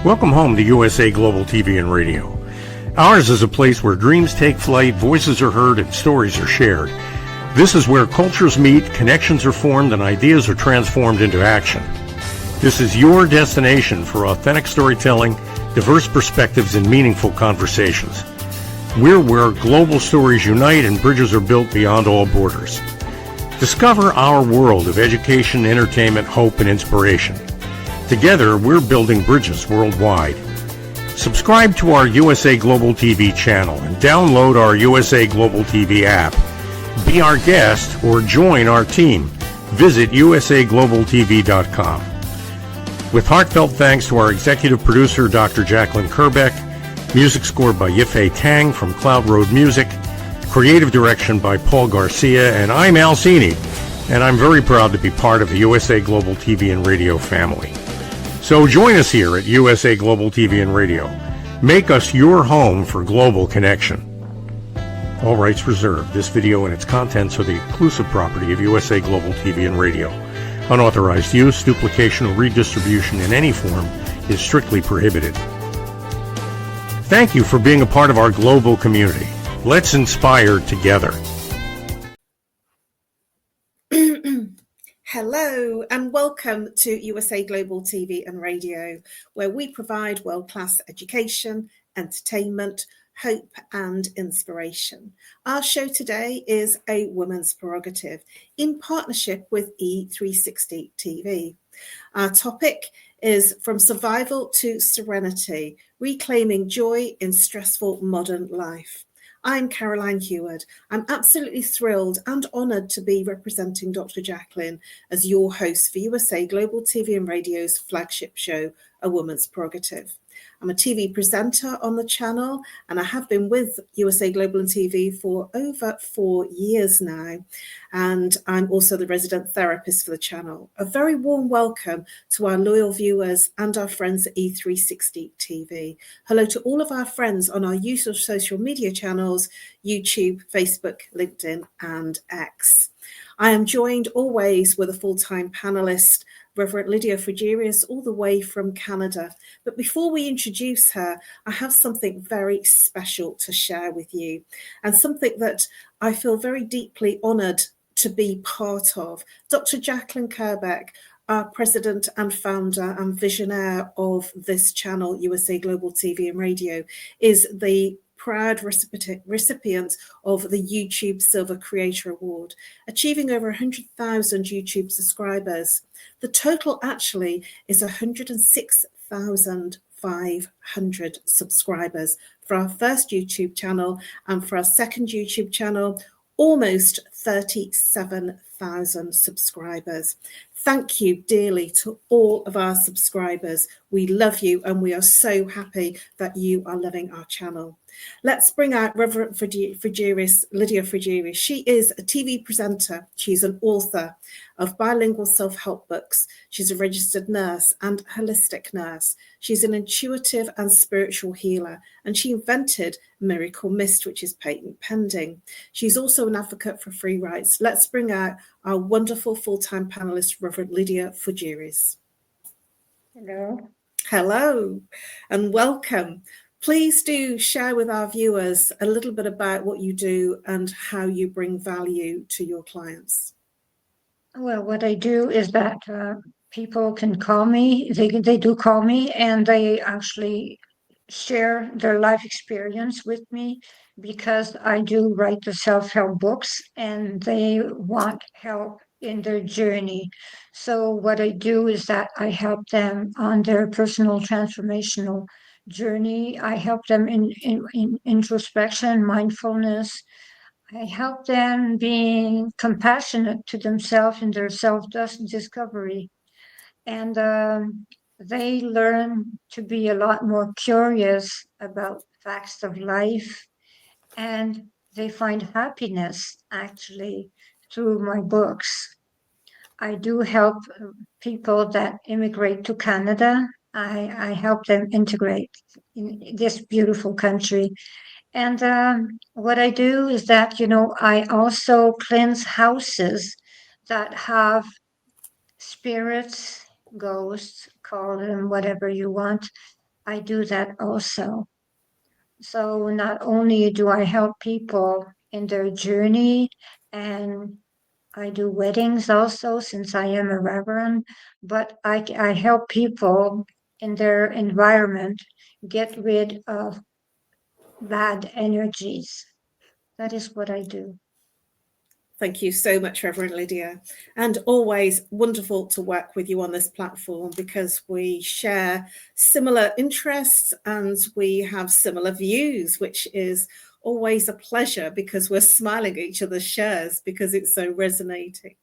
Welcome home to USA Global TV and Radio. Ours is a place where dreams take flight, voices are heard, and stories are shared. This is where cultures meet, connections are formed, and ideas are transformed into action. This is your destination for authentic storytelling, diverse perspectives, and meaningful conversations. We're where global stories unite and bridges are built beyond all borders. Discover our world of education, entertainment, hope, and inspiration. Together, we're building bridges worldwide. Subscribe to our USA Global TV channel and download our USA Global TV app. Be our guest or join our team. Visit usaglobaltv.com. With heartfelt thanks to our executive producer, Dr. Jacqueline Kerbeck, music scored by Yifei Tang from Cloud Road Music, creative direction by Paul Garcia, and I'm Al Cini, and I'm very proud to be part of the USA Global TV and Radio family. So join us here at USA Global TV and Radio. Make us your home for global connection. All rights reserved. This video and its contents are the exclusive property of USA Global TV and Radio. Unauthorized use, duplication, or redistribution in any form is strictly prohibited. Thank you for being a part of our global community. Let's inspire together. Hello and welcome to USA Global TV and Radio, where we provide world-class education, entertainment, hope and inspiration. Our show today is A Woman's Prerogative in partnership with E360 TV. Our topic is From Survival to Serenity, Reclaiming Joy in Stressful Modern Life. I'm Caroline Heward. I'm absolutely thrilled and honoured to be representing Dr. Jacqueline as your host for USA Global TV and Radio's flagship show, A Woman's Prerogative. I'm a TV presenter on the channel, and I have been with USA Global and TV for over 4 years now. And I'm also the resident therapist for the channel. A very warm welcome to our loyal viewers and our friends at E360 TV. Hello to all of our friends on our use of social media channels, YouTube, Facebook, LinkedIn, and X. I am joined always with a full-time panelist, Reverend Lydia Frigerius, all the way from Canada. But before we introduce her, I have something very special to share with you, and something that I feel very deeply honoured to be part of. Dr. Jacqueline Kerbeck, our president and founder and visionaire of this channel, USA Global TV and Radio, is the proud recipient of the YouTube Silver Creator Award, achieving over 100,000 YouTube subscribers. The total actually is 106,500 subscribers for our first YouTube channel, and for our second YouTube channel, almost 37,000 subscribers. Thank you dearly to all of our subscribers. We love you and we are so happy that you are loving our channel. Let's bring out Reverend Frigerius, Lydia Frigerius. She is a TV presenter. She's an author of bilingual self-help books. She's a registered nurse and holistic nurse. She's an intuitive and spiritual healer, and she invented Miracle Mist, which is patent pending. She's also an advocate for free rights. Let's bring out our wonderful full-time panelist, Reverend Lydia Frigerius. Hello. Hello, and welcome. Please do share with our viewers a little bit about what you do and how you bring value to your clients. Well, what I do is that people can call me. They do call me, and they actually share their life experience with me, because I do write the self-help books, and they want help in their journey. So what I do is that I help them on their personal transformational journey. I help them in introspection, mindfulness. I help them being compassionate to themselves in their self-discovery. And they learn to be a lot more curious about facts of life. And they find happiness, actually, through my books. I do help people that immigrate to Canada. I help them integrate in this beautiful country. And what I do is that, I also cleanse houses that have spirits, ghosts, call them whatever you want, I do that also. So not only do I help people in their journey, and I do weddings also since I am a reverend, but I help people in their environment get rid of bad energies. That is what I do. Thank you so much, Reverend Lydia. And always wonderful to work with you on this platform because we share similar interests and we have similar views, which is always a pleasure because we're smiling at each other's shares because it's so resonating.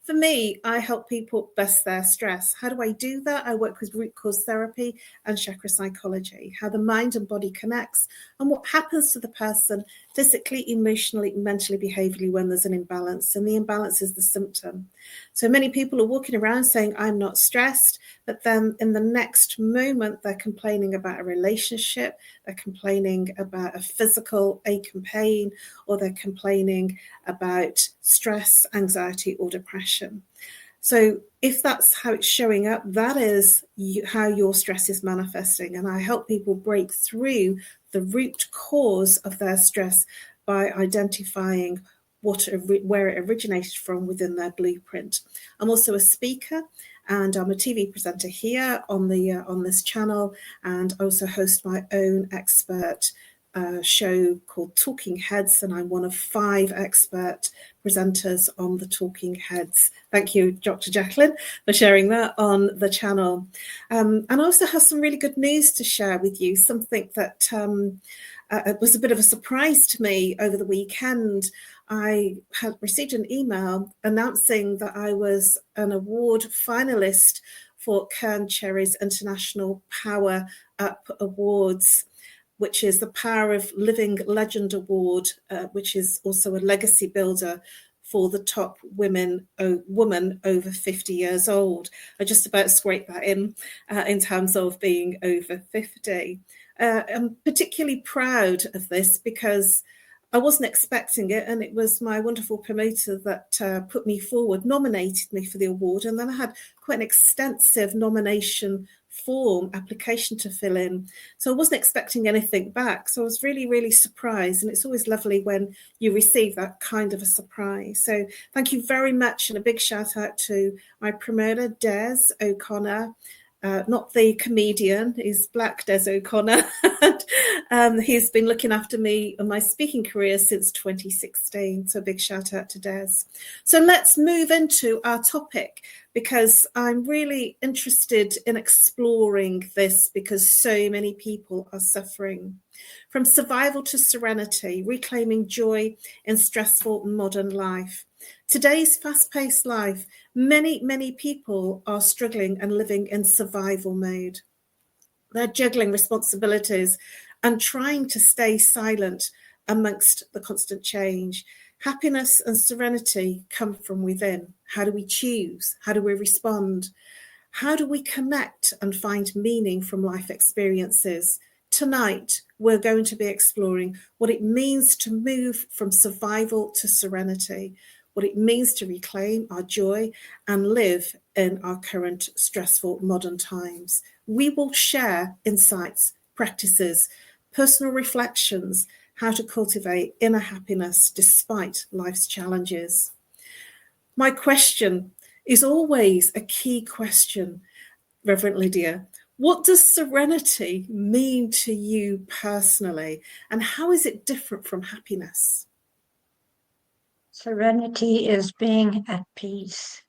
For me, I help people bust their stress. How do I do that? I work with root cause therapy and chakra psychology, how the mind and body connects and what happens to the person physically, emotionally, mentally, behaviorally when there's an imbalance. And the imbalance is the symptom. So many people are walking around saying, I'm not stressed, but then in the next moment, they're complaining about a relationship, they're complaining about a physical ache and pain, or they're complaining about stress, anxiety, or depression. So if that's how it's showing up, that is how your stress is manifesting. And I help people break through the root cause of their stress by identifying where it originated from within their blueprint. I'm also a speaker and I'm a TV presenter here on this channel, and I also host my own expert show called Talking Heads, and I'm one of 5 expert presenters on the Talking Heads. Thank you, Dr. Jacqueline, for sharing that on the channel. And I also have some really good news to share with you, something that was a bit of a surprise to me over the weekend. I had received an email announcing that I was an award finalist for Kern Cherry's International Power Up Awards, which is the Power of Living Legend Award, which is also a legacy builder for the top woman over 50 years old. I just about scraped that in terms of being over 50. I'm particularly proud of this because I wasn't expecting it, and it was my wonderful promoter that put me forward, nominated me for the award, and then I had quite an extensive nomination form application to fill in. So I wasn't expecting anything back. So I was really, really surprised. And it's always lovely when you receive that kind of a surprise. So thank you very much. And a big shout out to my promoter, Des O'Connor. Not the comedian, he's Black Des O'Connor. He's been looking after me in my speaking career since 2016. So a big shout out to Des. So let's move into our topic, because I'm really interested in exploring this because so many people are suffering. From survival to serenity, reclaiming joy in stressful modern life. Today's fast-paced life, many people are struggling and living in survival mode. They're juggling responsibilities and trying to stay silent amongst the constant change. Happiness and serenity come from within. How do we choose? How do we respond? How do we connect and find meaning from life experiences? Tonight, we're going to be exploring what it means to move from survival to serenity, what it means to reclaim our joy and live in our current stressful modern times. We will share insights, practices, personal reflections, how to cultivate inner happiness despite life's challenges. My question is always a key question, Reverend Lydia. What does serenity mean to you personally, and how is it different from happiness? Serenity is being at peace.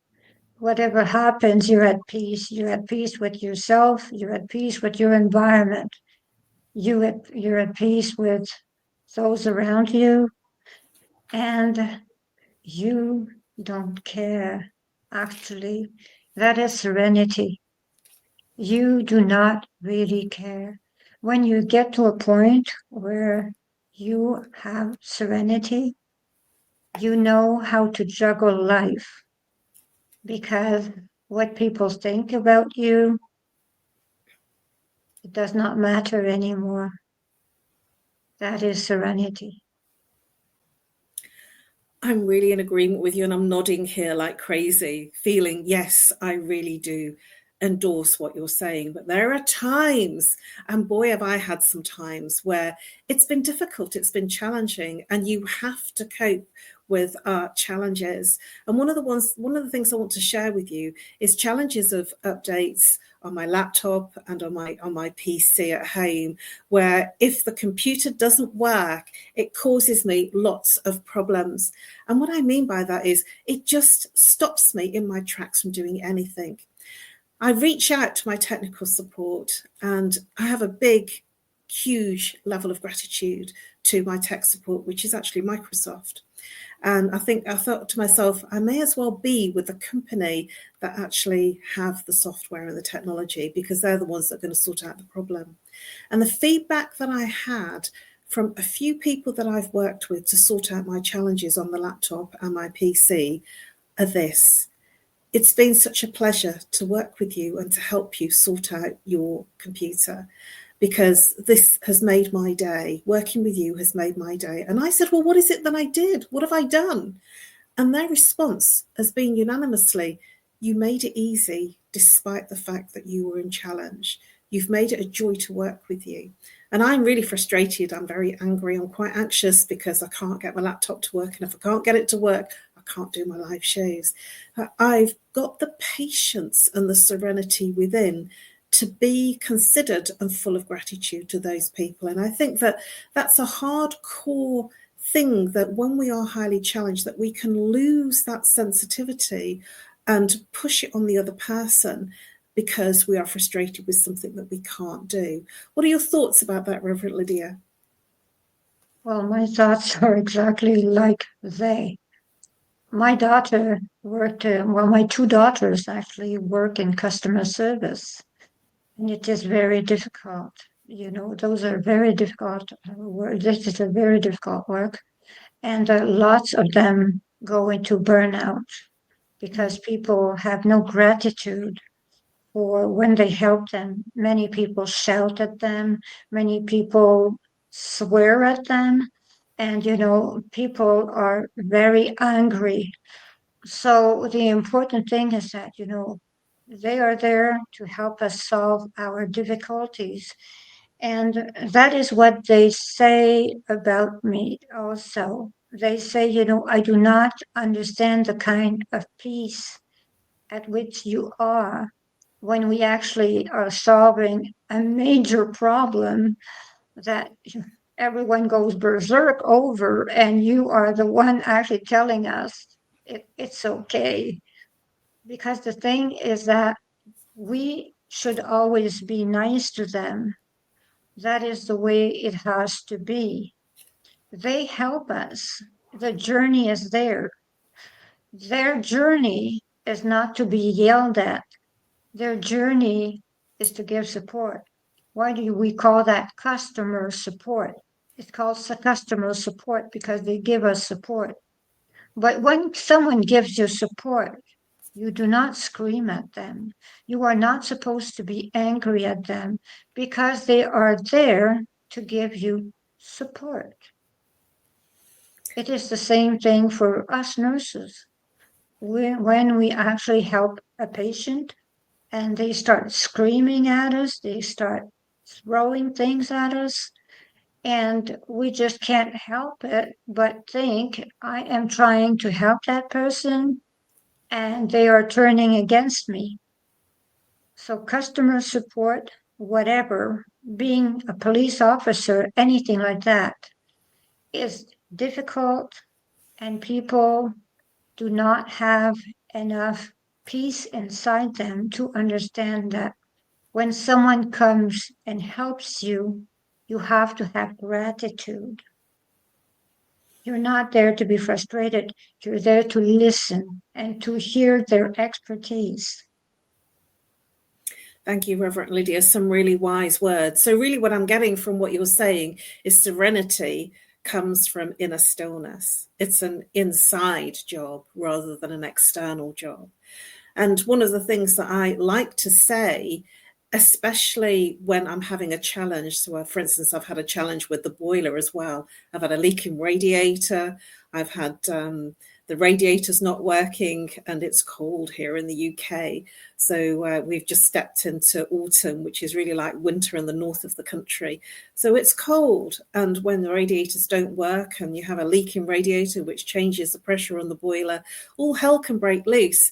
Whatever happens, you're at peace. You're at peace with yourself. You're at peace with your environment. You're at peace with those around you, and you don't care. Actually, that is serenity. You do not really care. When you get to a point where you have serenity, you know how to juggle life, because what people think about you, it does not matter anymore. That is serenity. I'm really in agreement with you, and I'm nodding here like crazy, feeling, yes, I really do. endorse what you're saying, but there are times, and boy, have I had some times where it's been difficult, it's been challenging, and you have to cope with challenges. And one of the things I want to share with you is challenges of updates on my laptop and on my PC at home, where if the computer doesn't work, it causes me lots of problems. And what I mean by that is it just stops me in my tracks from doing anything. I reach out to my technical support, and I have a big, huge level of gratitude to my tech support, which is actually Microsoft. And I thought to myself, I may as well be with the company that actually have the software and the technology, because they're the ones that are going to sort out the problem. And the feedback that I had from a few people that I've worked with to sort out my challenges on the laptop and my PC are this: it's been such a pleasure to work with you and to help you sort out your computer, because this has made my day. Working with you has made my day. And I said, well, what is it that I did? What have I done? And their response has been unanimously, you made it easy despite the fact that you were in challenge. You've made it a joy to work with you. And I'm really frustrated. I'm very angry. I'm quite anxious because I can't get my laptop to work. And if I can't get it to work, I can't do my live shows. I've got the patience and the serenity within to be considered and full of gratitude to those people. And I think that that's a hardcore thing, that when we are highly challenged, that we can lose that sensitivity and push it on the other person because we are frustrated with something that we can't do. What are your thoughts about that, Reverend Lydia? Well, my thoughts are exactly like they. My daughter worked, my two daughters actually work in customer service, and it is very difficult. Those are very difficult work. This is a very difficult work. And lots of them go into burnout because people have no gratitude for when they help them. Many people shout at them, many people swear at them, and people are very angry. So the important thing is that, they are there to help us solve our difficulties. And that is what they say about me also. They say, I do not understand the kind of peace at which you are when we actually are solving a major problem that everyone goes berserk over, and you are the one actually telling us it's okay. Because the thing is that we should always be nice to them. That is the way it has to be. They help us. The journey is there. Their journey is not to be yelled at. Their journey is to give support. Why do we call that customer support? It's called customer support because they give us support. But when someone gives you support, you do not scream at them. You are not supposed to be angry at them because they are there to give you support. It is the same thing for us nurses. When we actually help a patient and they start screaming at us, they start throwing things at us, and we just can't help it but think, I am trying to help that person and they are turning against me. So customer support, whatever, being a police officer, anything like that, is difficult, and people do not have enough peace inside them to understand that when someone comes and helps you, you have to have gratitude. You're not there to be frustrated. You're there to listen and to hear their expertise. Thank you, Reverend Lydia. Some really wise words. So really what I'm getting from what you're saying is serenity comes from inner stillness. It's an inside job rather than an external job. And one of the things that I like to say, especially when I'm having a challenge, so for instance, I've had a challenge with the boiler as well. I've had a leaking radiator. I've had the the radiator's not working and it's cold here in the UK. So we've just stepped into autumn, which is really like winter in the north of the country. So it's cold. And when the radiators don't work and you have a leaking radiator, which changes the pressure on the boiler, all hell can break loose.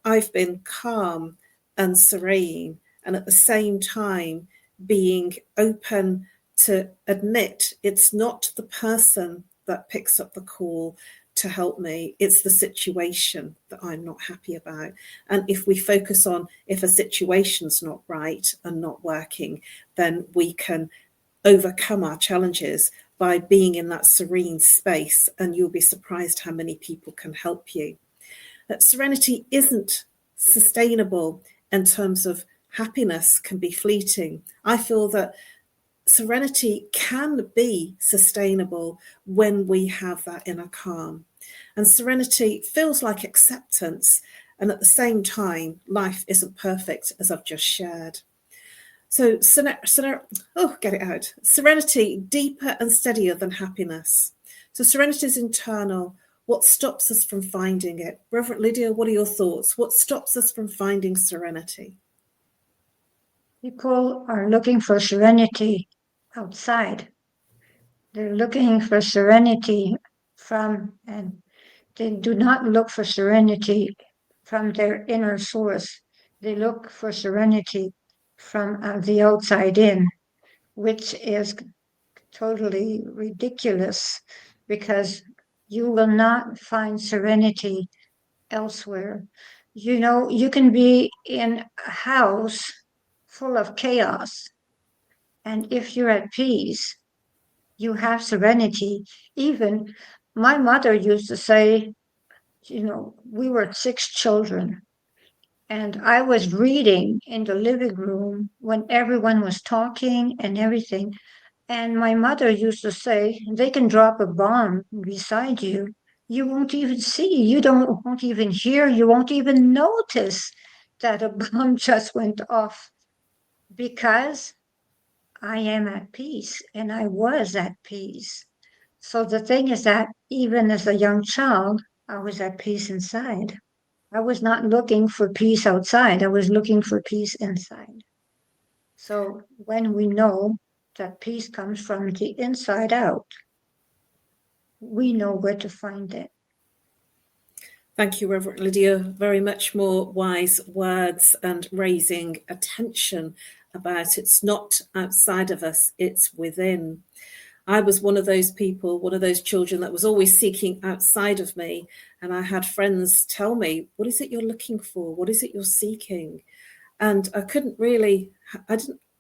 I've been calm and serene, and at the same time being open to admit it's not the person that picks up the call to help me, it's the situation that I'm not happy about. And if we focus on if a situation's not right and not working, then we can overcome our challenges by being in that serene space, and you'll be surprised how many people can help you. That serenity isn't sustainable in terms of happiness, can be fleeting. I feel that serenity can be sustainable when we have that inner calm. And serenity feels like acceptance. And at the same time, life isn't perfect, as I've just shared. So, get it out. Serenity, deeper and steadier than happiness. So serenity is internal. What stops us from finding it? Reverend Lydia, what are your thoughts? What stops us from finding serenity? People are looking for serenity outside. They're looking for serenity and they do not look for serenity from their inner source. They look for serenity from the outside in, which is totally ridiculous because you will not find serenity elsewhere. You can be in a house full of chaos, and if you're at peace, you have serenity. Even my mother used to say, we were 6 children, and I was reading in the living room when everyone was talking and everything. And my mother used to say, they can drop a bomb beside you. You won't even see, won't even hear, you won't even notice that a bomb just went off because I am at peace and I was at peace. So the thing is that even as a young child, I was at peace inside. I was not looking for peace outside. I was looking for peace inside. So when we know that peace comes from the inside out, we know where to find it. Thank you, Reverend Lydia. Very much more wise words and raising attention about it's not outside of us, it's within. I was one of those people, one of those children that was always seeking outside of me. And I had friends tell me, what is it you're looking for? What is it you're seeking? And I didn't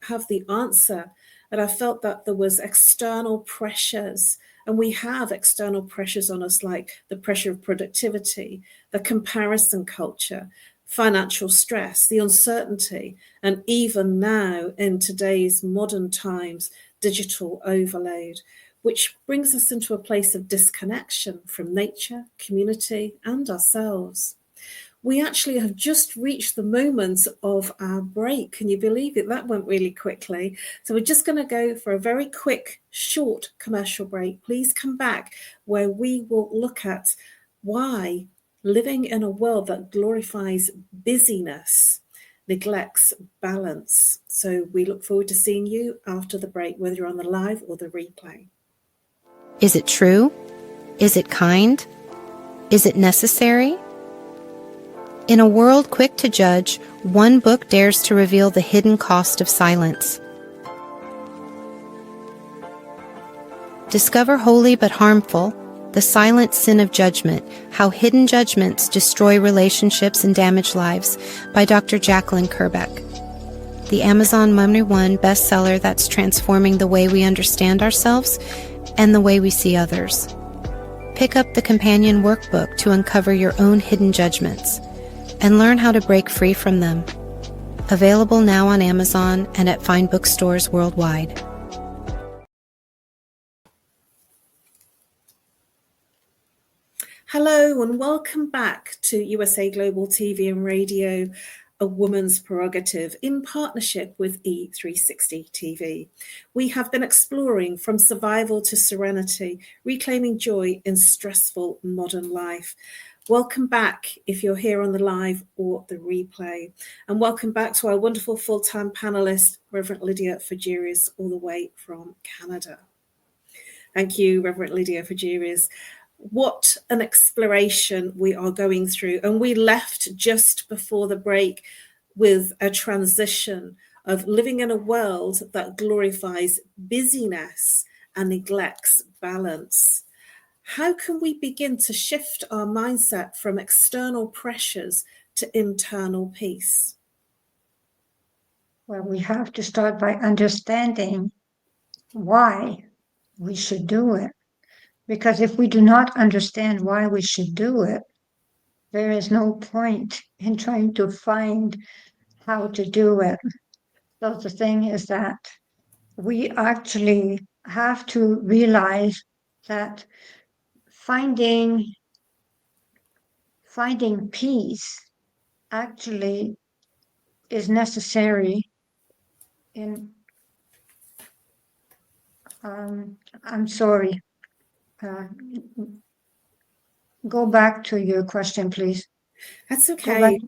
have the answer. And I felt that there was external pressures. And we have external pressures on us, like the pressure of productivity, the comparison culture, financial stress, the uncertainty, and even now in today's modern times, digital overload, which brings us into a place of disconnection from nature, community, and ourselves. We actually have just reached the moment of our break. Can you believe it? That went really quickly. So we're just going to go for a very quick, short commercial break. Please come back where we will look at why living in a world that glorifies busyness neglects balance. So we look forward to seeing you after the break, whether you're on the live or the replay. Is it true? Is it kind? Is it necessary? In a world quick to judge, one book dares to reveal the hidden cost of silence. Discover holy but harmful, the silent sin of judgment, how hidden judgments destroy relationships and damage lives, by Dr. Jacqueline Kerbeck. The Amazon #1 bestseller that's transforming the way we understand ourselves and the way we see others. Pick up the companion workbook to uncover your own hidden judgments and learn how to break free from them. Available now on Amazon and at fine bookstores worldwide. Hello and welcome back to USA Global TV and Radio. A Woman's Prerogative in partnership with E360 TV. We have been exploring from survival to serenity, reclaiming joy in stressful modern life. Welcome back if you're here on the live or the replay. And welcome back to our wonderful full-time panelist, Reverend Lydia Fajirius, all the way from Canada. Thank you, Reverend Lydia Fajirius. What an exploration we are going through. And we left just before the break with a transition of living in a world that glorifies busyness and neglects balance. How can we begin to shift our mindset from external pressures to internal peace? Well, we have to start by understanding why we should do it. Because if we do not understand why we should do it, there is no point in trying to find how to do it. So the thing is that we actually have to realize that finding peace actually is necessary in I'm sorry. Go back to your question, please. That's okay.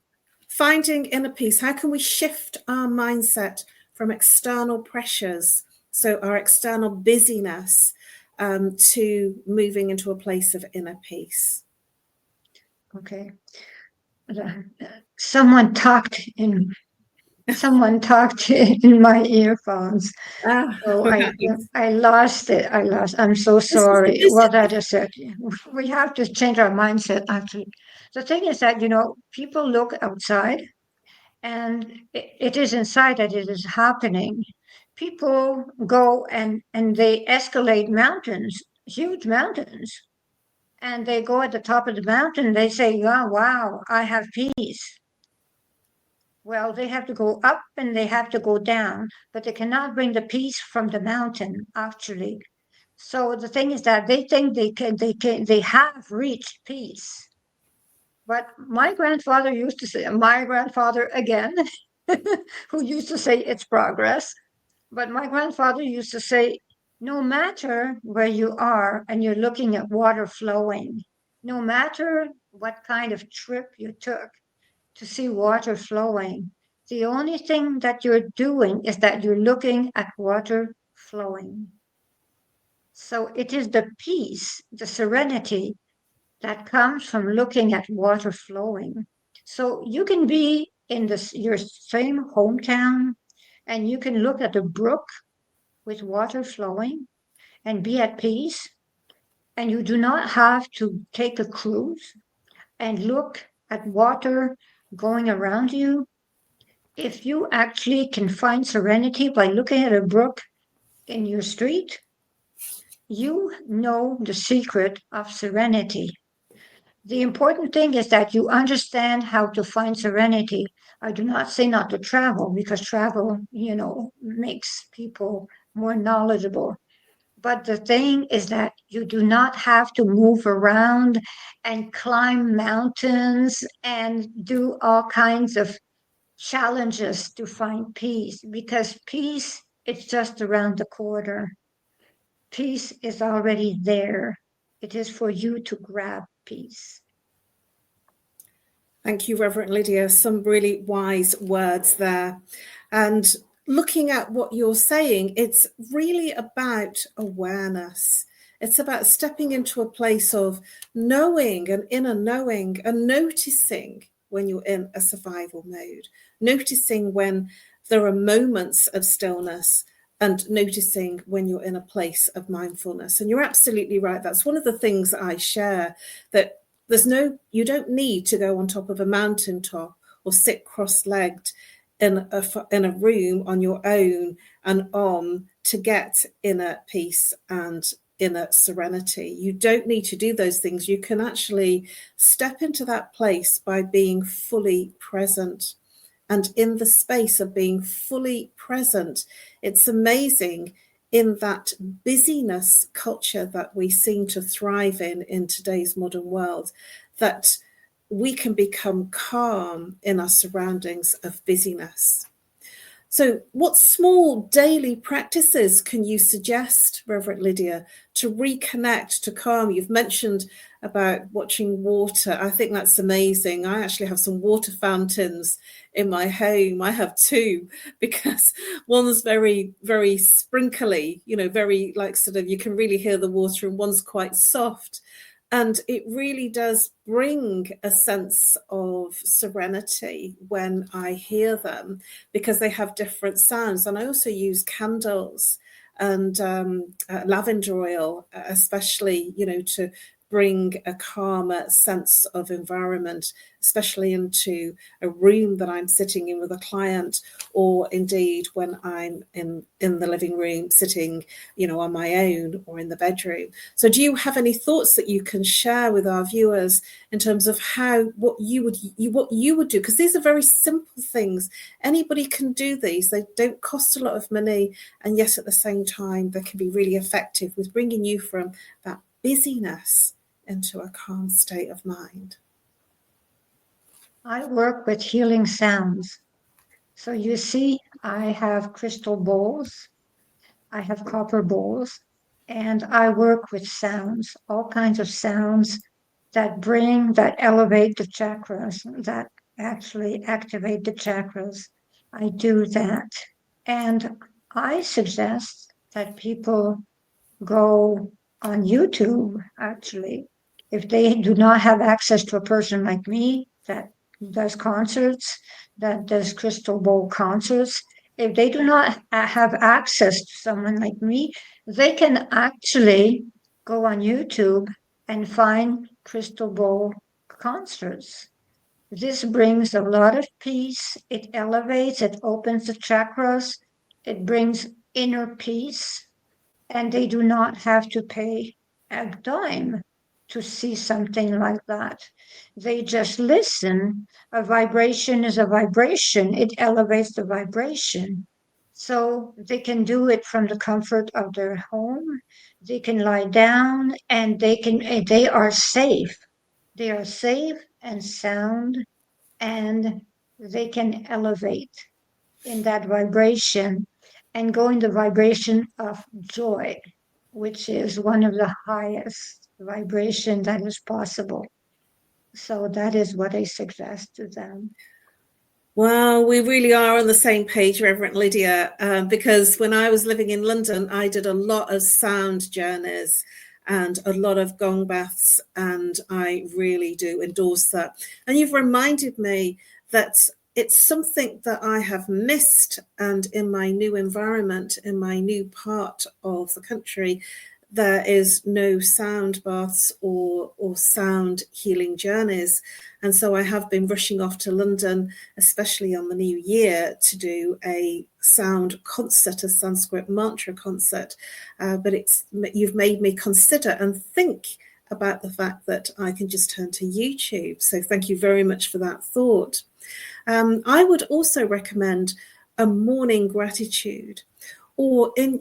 Finding inner peace. How can we shift our mindset from external pressures, so our external busyness, to moving into a place of inner peace? Okay. Someone talked in my earphones. So I lost it. I'm so sorry. Well, that is it. We have to change our mindset, actually. The thing is that, people look outside and it is inside that it is happening. People go and they escalate mountains, huge mountains, and they go at the top of the mountain. They say, "Yeah, wow, I have peace." Well, they have to go up and they have to go down, but they cannot bring the peace from the mountain, actually. So the thing is that they think they have reached peace. But my grandfather again, who used to say it's progress, but my grandfather used to say, no matter where you are and you're looking at water flowing, no matter what kind of trip you took to see water flowing, the only thing that you're doing is that you're looking at water flowing. So it is the peace, the serenity that comes from looking at water flowing. So you can be in your same hometown and you can look at a brook with water flowing and be at peace. And you do not have to take a cruise and look at water going around you. If you actually can find serenity by looking at a brook in your street, you know the secret of serenity. The important thing is that you understand how to find serenity. I do not say not to travel, because travel, makes people more knowledgeable. But the thing is that you do not have to move around and climb mountains and do all kinds of challenges to find peace, because peace is just around the corner. Peace is already there. It is for you to grab peace. Thank you, Reverend Lydia. Some really wise words there. And looking at what you're saying, it's really about awareness. It's about stepping into a place of knowing and inner knowing and noticing when you're in a survival mode, noticing when there are moments of stillness, and noticing when you're in a place of mindfulness. And you're absolutely right. That's one of the things that I share, that you don't need to go on top of a mountaintop or sit cross-legged in a room on your own and to get inner peace and inner serenity. You don't need to do those things. You can actually step into that place by being fully present. And in the space of being fully present, it's amazing, in that busyness culture that we seem to thrive in today's modern world, that we can become calm in our surroundings of busyness. So, what small daily practices can you suggest, Reverend Lydia, to reconnect, to calm? You've mentioned about watching water. I think that's amazing. I actually have some water fountains in my home. I have two, because one's very, very sprinkly, very like sort of, you can really hear the water, and one's quite soft. And it really does bring a sense of serenity when I hear them, because they have different sounds. And I also use candles and lavender oil, especially, to bring a calmer sense of environment, especially into a room that I'm sitting in with a client, or indeed when I'm in the living room sitting, on my own, or in the bedroom. So do you have any thoughts that you can share with our viewers in terms of what you would do? Because these are very simple things. Anybody can do these. They don't cost a lot of money, and yet at the same time they can be really effective with bringing you from that busyness into a calm state of mind. I work with healing sounds. So you see, I have crystal bowls, I have copper bowls, and I work with sounds, all kinds of sounds that elevate the chakras, that actually activate the chakras. I do that. And I suggest that people go on YouTube, actually. If they do not have access to a person like me that does concerts, that does crystal bowl concerts, if they do not have access to someone like me, they can actually go on YouTube and find crystal bowl concerts. This brings a lot of peace. It elevates, it opens the chakras, it brings inner peace, and they do not have to pay a dime to see something like that. They just listen. A vibration is a vibration, it elevates the vibration. So they can do it from the comfort of their home. They can lie down, and they are safe. They are safe and sound, and they can elevate in that vibration and go in the vibration of joy, which is one of the highest vibration that is possible. So that is what I suggest to them. Well, we really are on the same page, Reverend Lydia, because when I was living in London, I did a lot of sound journeys and a lot of gong baths, and I really do endorse that. And you've reminded me that it's something that I have missed, and in my new environment, in my new part of the country, there is no sound baths or sound healing journeys. And so I have been rushing off to London, especially on the new year, to do a sound concert, a Sanskrit mantra concert. But you've made me consider and think about the fact that I can just turn to YouTube. So thank you very much for that thought. I would also recommend a morning gratitude, or in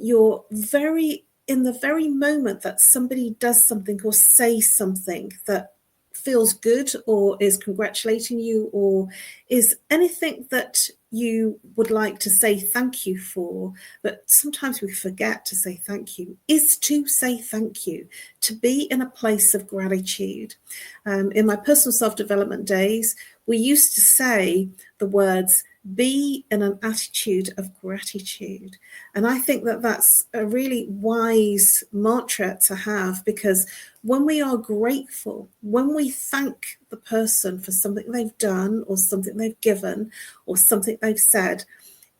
the very moment that somebody does something or says something that feels good, or is congratulating you, or is anything that you would like to say thank you for, but sometimes we forget to say thank you, is to say thank you, to be in a place of gratitude. In my personal self-development days, we used to say the words, be in an attitude of gratitude. And I think that that's a really wise mantra to have, because when we are grateful, when we thank the person for something they've done, or something they've given, or something they've said,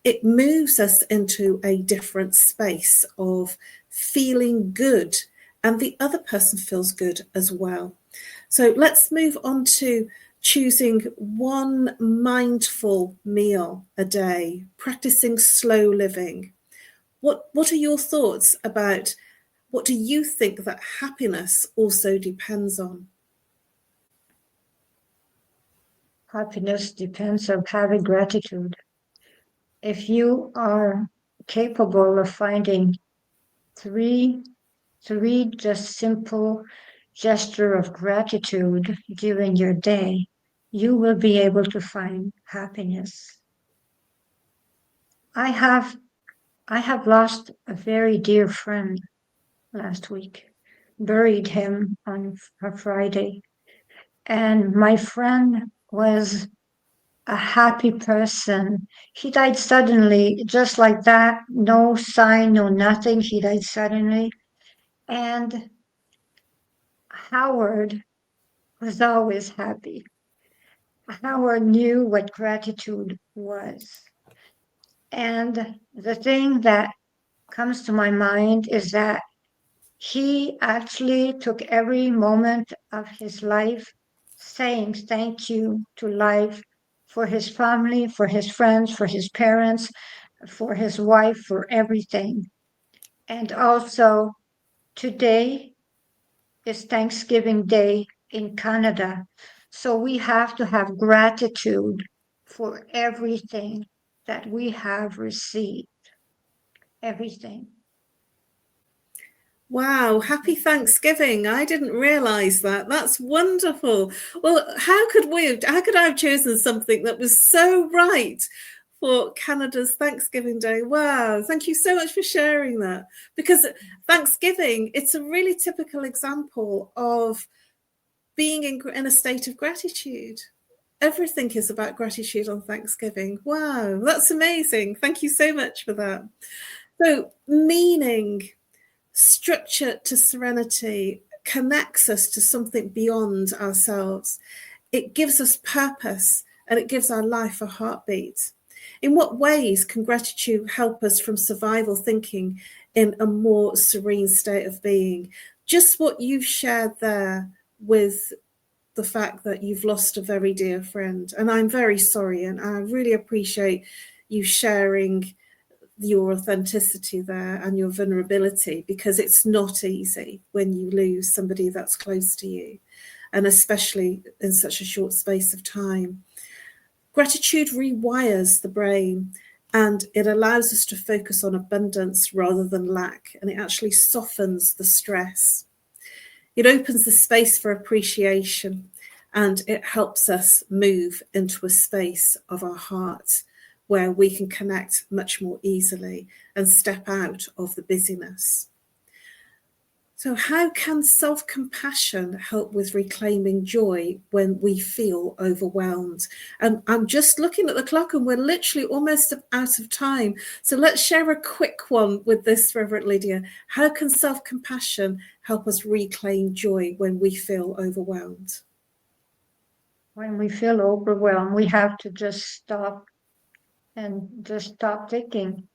it moves us into a different space of feeling good, and the other person feels good as well. So let's move on to choosing one mindful meal a day, practicing slow living. What are your thoughts about, what do you think that happiness also depends on? Happiness depends on having gratitude. If you are capable of finding three just simple gesture of gratitude during your day, you will be able to find happiness. I have lost a very dear friend last week, buried him on a Friday. And my friend was a happy person. He died suddenly, just like that, no sign, no nothing. He died suddenly. And Howard was always happy. Howard knew what gratitude was. And the thing that comes to my mind is that he actually took every moment of his life saying thank you to life for his family, for his friends, for his parents, for his wife, for everything. And also, today is Thanksgiving Day in Canada. So we have to have gratitude for everything that we have received. Everything. Wow, happy Thanksgiving. I didn't realize that. That's wonderful. Well, how could I have chosen something that was so right for Canada's Thanksgiving Day? Wow, thank you so much for sharing that. Because Thanksgiving, it's a really typical example of being in a state of gratitude. Everything is about gratitude on Thanksgiving. Wow, that's amazing. Thank you so much for that. So, meaning, structure to serenity connects us to something beyond ourselves. It gives us purpose and it gives our life a heartbeat. In what ways can gratitude help us from survival thinking in a more serene state of being? Just what you've shared there with the fact that you've lost a very dear friend. And I'm very sorry, and I really appreciate you sharing your authenticity there and your vulnerability, because it's not easy when you lose somebody that's close to you, and especially in such a short space of time. Gratitude rewires the brain, and it allows us to focus on abundance rather than lack, and it actually softens the stress. It opens the space for appreciation, and it helps us move into a space of our heart where we can connect much more easily and step out of the busyness. So how can self-compassion help with reclaiming joy when we feel overwhelmed? And I'm just looking at the clock and we're literally almost out of time. So let's share a quick one with this, Reverend Lydia. How can self-compassion help us reclaim joy when we feel overwhelmed? When we feel overwhelmed, we have to just stop and just stop thinking.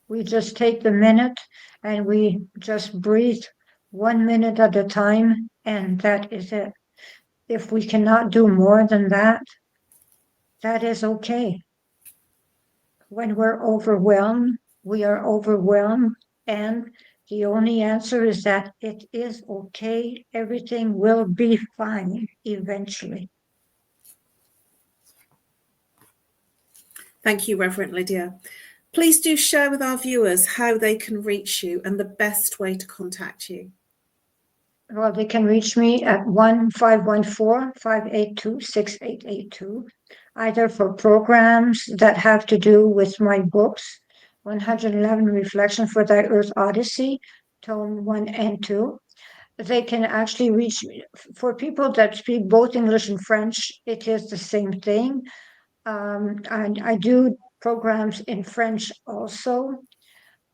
We just take the minute and we just breathe 1 minute at a time, and that is it. If we cannot do more than that, that is okay. When we're overwhelmed, we are overwhelmed, and the only answer is that it is okay. Everything will be fine eventually. Thank you, Reverend Lydia. Please do share with our viewers how they can reach you and the best way to contact you. Well, they can reach me at 1-514-582-6882, either for programs that have to do with my books, 111 Reflection for Thy Earth Odyssey, Tome 1 and 2. They can actually reach me. For people that speak both English and French, it is the same thing. And I do programs in French also.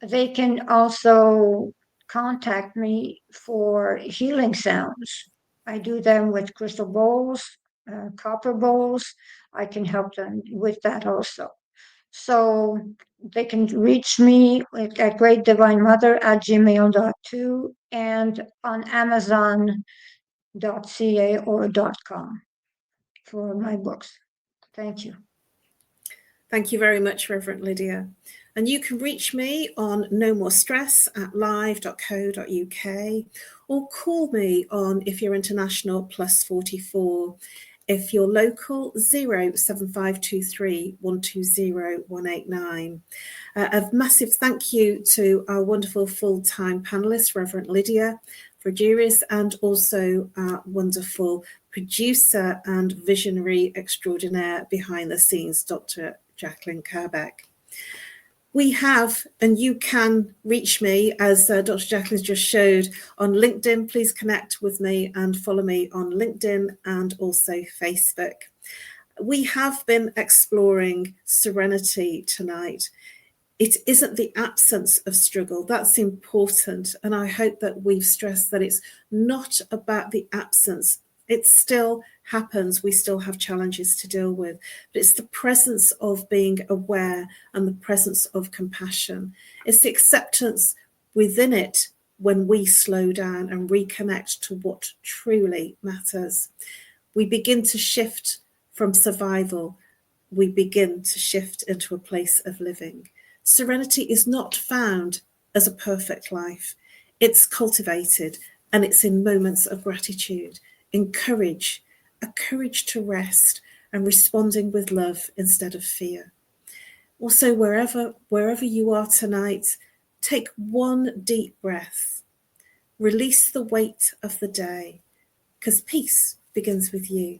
They can also contact me for healing sounds. I do them with crystal bowls, copper bowls. I can help them with that also. So they can reach me at greatdivinemother@gmail.com and on amazon.ca or .com for my books. Thank you. Thank you very much, Reverend Lydia. And you can reach me on No More Stress at live.co.uk, or call me on, if you're international, +44. If you're local, 07523 120 189. A massive thank you to our wonderful full-time panelists, Reverend Lydia, Frigeris, and also our wonderful producer and visionary extraordinaire behind the scenes, Dr. Jacqueline Kerbeck. We have, and you can reach me, as Dr. Jacqueline just showed, on LinkedIn. Please connect with me and follow me on LinkedIn and also Facebook. We have been exploring serenity tonight. It isn't the absence of struggle. That's important. And I hope that we've stressed that it's not about the absence. It still happens. We still have challenges to deal with. But it's the presence of being aware and the presence of compassion. It's the acceptance within it when we slow down and reconnect to what truly matters. We begin to shift from survival. We begin to shift into a place of living. Serenity is not found as a perfect life. It's cultivated, and it's in moments of gratitude, in courage, a courage to rest and responding with love instead of fear. Also, wherever you are tonight, take one deep breath. Release the weight of the day, because peace begins with you.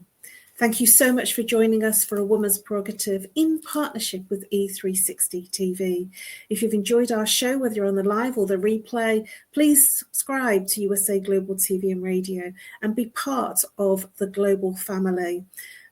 Thank you so much for joining us for A Woman's Prerogative in partnership with E360 TV. If you've enjoyed our show, whether you're on the live or the replay, please subscribe to USA Global TV and Radio and be part of the global family,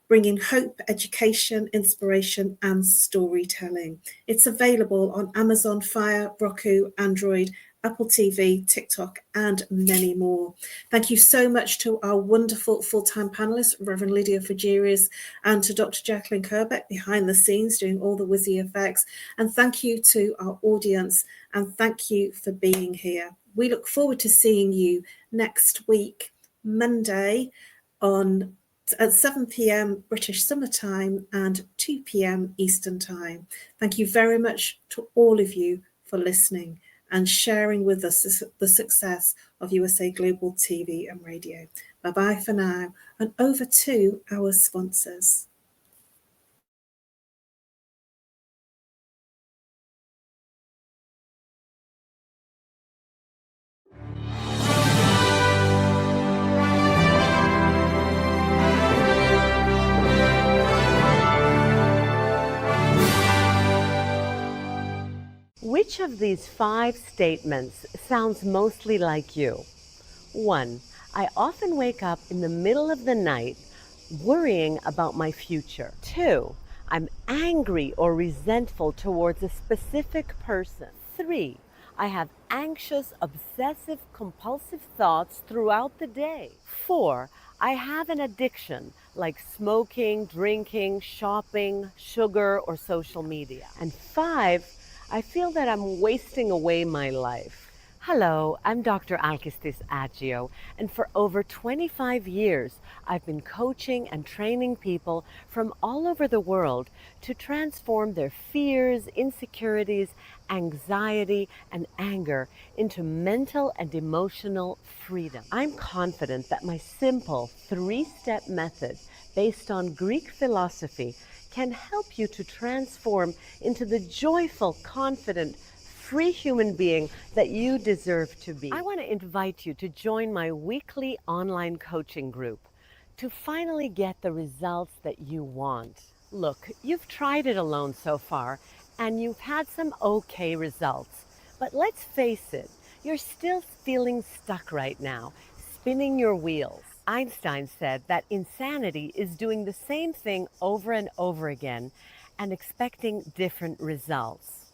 bringing hope, education, inspiration, and storytelling. It's available on Amazon Fire, Roku, Android, Apple TV, TikTok, and many more. Thank you so much to our wonderful full-time panelists, Reverend Lydia Frigeris, and to Dr. Jacqueline Kerbeck behind the scenes doing all the Wizzy effects. And thank you to our audience, and thank you for being here. We look forward to seeing you next week, Monday, at 7 p.m. British Summer Time and 2 p.m. Eastern Time. Thank you very much to all of you for listening and sharing with us the success of USA Global TV and Radio. Bye-bye for now, and over to our sponsors. Which of these 5 statements sounds mostly like you? 1. I often wake up in the middle of the night worrying about my future. 2. I'm angry or resentful towards a specific person. 3. I have anxious, obsessive, compulsive thoughts throughout the day. 4. I have an addiction like smoking, drinking, shopping, sugar, or social media. And 5. I feel that I'm wasting away my life. Hello, I'm Dr. Alkistis Agio, and for over 25 years, I've been coaching and training people from all over the world to transform their fears, insecurities, anxiety, and anger into mental and emotional freedom. I'm confident that my simple 3-step method based on Greek philosophy can help you to transform into the joyful, confident, free human being that you deserve to be. I want to invite you to join my weekly online coaching group to finally get the results that you want. Look, you've tried it alone so far, and you've had some okay results. But let's face it, you're still feeling stuck right now, spinning your wheels. Einstein said that insanity is doing the same thing over and over again and expecting different results.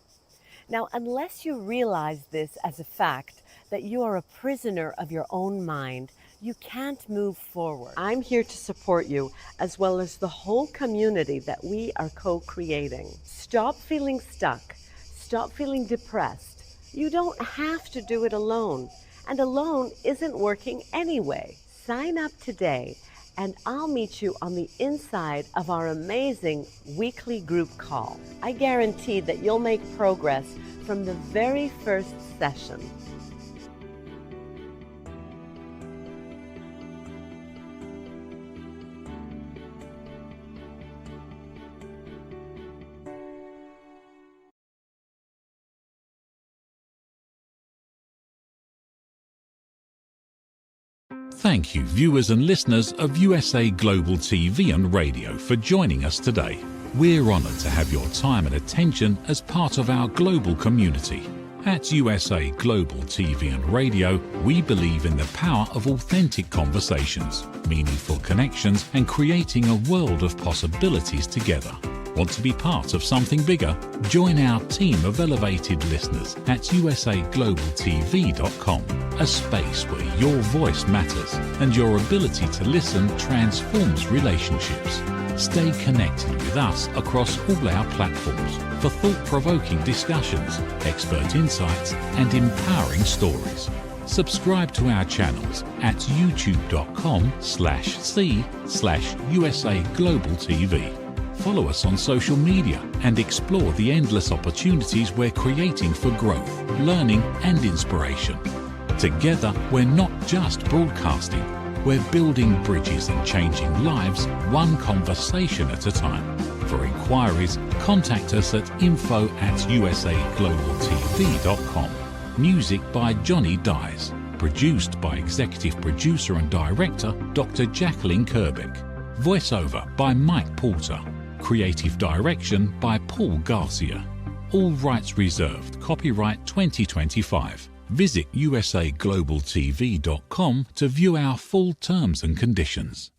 Now, unless you realize this as a fact, that you are a prisoner of your own mind, you can't move forward. I'm here to support you, as well as the whole community that we are co-creating. Stop feeling stuck. Stop feeling depressed. You don't have to do it alone, and alone isn't working anyway. Sign up today, and I'll meet you on the inside of our amazing weekly group call. I guarantee that you'll make progress from the very first session. Thank you, viewers and listeners of USA Global TV and Radio, for joining us today. We're honoured to have your time and attention as part of our global community. At USA Global TV and Radio, we believe in the power of authentic conversations, meaningful connections, and creating a world of possibilities together. Want to be part of something bigger? Join our team of elevated listeners at usaglobaltv.com, a space where your voice matters and your ability to listen transforms relationships. Stay connected with us across all our platforms for thought-provoking discussions, expert insights, and empowering stories. Subscribe to our channels at youtube.com/c/USA Global TV. Follow us on social media and explore the endless opportunities we're creating for growth, learning, and inspiration. Together, we're not just broadcasting, we're building bridges and changing lives one conversation at a time. For inquiries, contact us at info@usaglobaltv.com. Music by Johnny Dyes. Produced by Executive Producer and Director Dr. Jacqueline Kerbeck. Voiceover by Mike Porter. Creative Direction by Paul Garcia. All rights reserved. Copyright 2025. Visit usaglobaltv.com to view our full terms and conditions.